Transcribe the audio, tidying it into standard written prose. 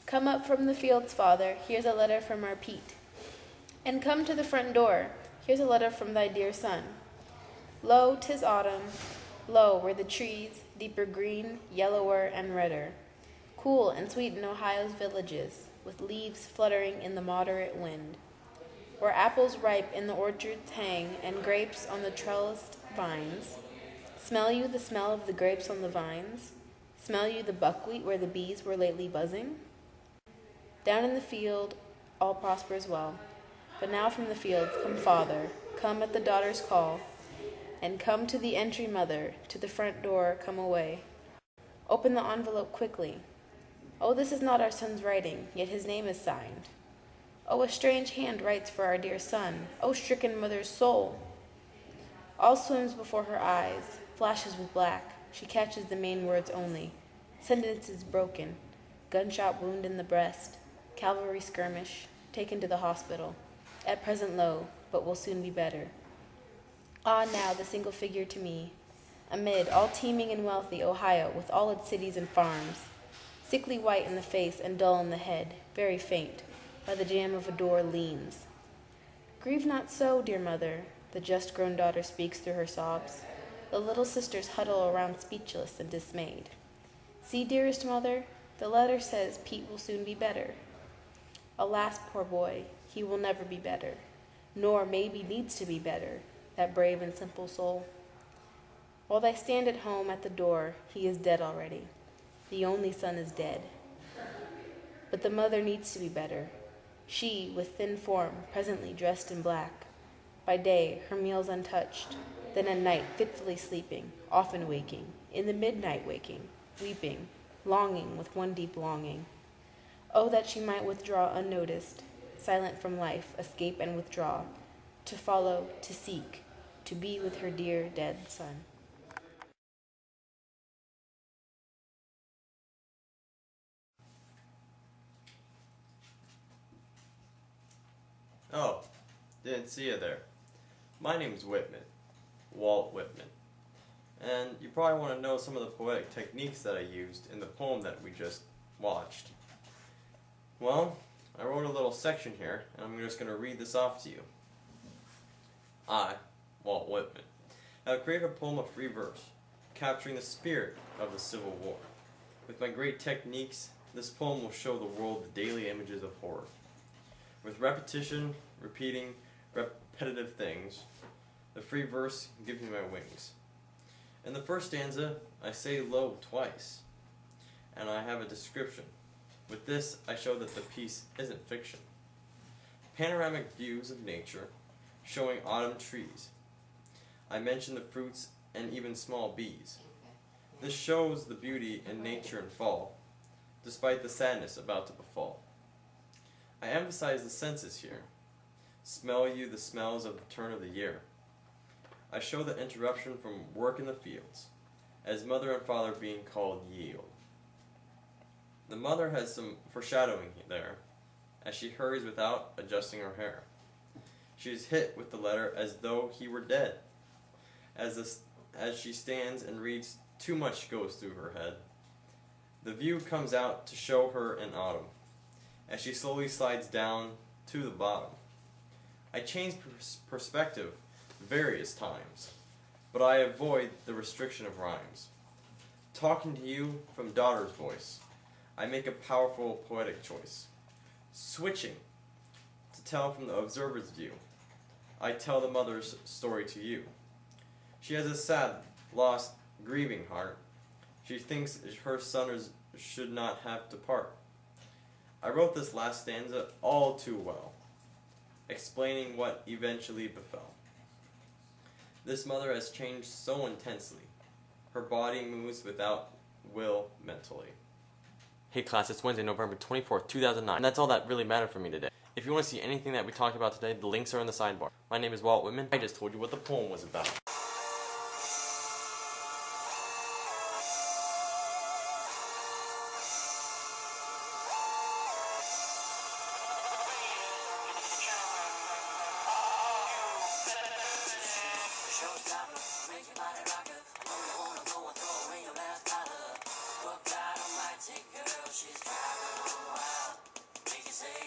Come up from the fields, father, here's a letter from our Pete. And come to the front door, here's a letter from thy dear son. Lo, 'tis autumn, lo, where the trees, deeper green, yellower and redder, cool and sweet in Ohio's villages, with leaves fluttering in the moderate wind, where apples ripe in the orchards hang, and grapes on the trellised vines. Smell you the smell of the grapes on the vines? Smell you the buckwheat where the bees were lately buzzing? Down in the field all prospers well, but now from the fields come father, come at the daughter's call, and come to the entry mother, to the front door come away. Open the envelope quickly. Oh, this is not our son's writing, yet his name is signed. Oh, a strange hand writes for our dear son. Oh, stricken mother's soul! All swims before her eyes, flashes with black. She catches the main words only. Sentences broken. Gunshot wound in the breast. Cavalry skirmish. Taken to the hospital. At present low, but will soon be better. Ah, now the single figure to me. Amid all teeming and wealthy Ohio, with all its cities and farms. Sickly white in the face and dull in the head, very faint. By the jamb of a door leans. Grieve not so, dear mother, the just-grown daughter speaks through her sobs. The little sisters huddle around speechless and dismayed. See, dearest mother, the letter says Pete will soon be better. Alas, poor boy, he will never be better, nor maybe needs to be better, that brave and simple soul. While they stand at home at the door, he is dead already. The only son is dead. But the mother needs to be better. She, with thin form, presently dressed in black. By day, her meals untouched. Then at night, fitfully sleeping, often waking. In the midnight waking, weeping, longing with one deep longing. Oh, that she might withdraw unnoticed, silent from life, escape and withdraw, to follow, to seek, to be with her dear dead son. Oh, didn't see you there. My name's Whitman, Walt Whitman, and you probably want to know some of the poetic techniques that I used in the poem that we just watched. Well, I wrote a little section here, and I'm just going to read this off to you. I, Walt Whitman, have created a poem of free verse, capturing the spirit of the Civil War. With my great techniques, this poem will show the world the daily images of horror. With repetition, repeating, repetitive things, the free verse gives me my wings. In the first stanza, I say lo twice, and I have a description. With this, I show that the piece isn't fiction. Panoramic views of nature, showing autumn trees. I mention the fruits and even small bees. This shows the beauty in nature in fall, despite the sadness about to befall. I emphasize the senses here. Smell you the smells of the turn of the year. I show the interruption from work in the fields, as mother and father being called yield. The mother has some foreshadowing there, as she hurries without adjusting her hair. She is hit with the letter as though he were dead. As she stands and reads, too much goes through her head. The view comes out to show her in autumn, as she slowly slides down to the bottom. I change perspective various times, but I avoid the restriction of rhymes. Talking to you from daughter's voice, I make a powerful poetic choice. Switching to tell from the observer's view, I tell the mother's story to you. She has a sad, lost, grieving heart. She thinks her son should not have to part. I wrote this last stanza all too well, explaining what eventually befell. This mother has changed so intensely. Her body moves without will mentally. Hey class, it's Wednesday, November 24th, 2009, and that's all that really mattered for me today. If you want to see anything that we talked about today, the links are in the sidebar. My name is Walt Whitman. I just told you what the poem was about. Showstoppa, make your body rock it. Only wanna go and throw away your last dollar. But God almighty girl, she's driving on wild. say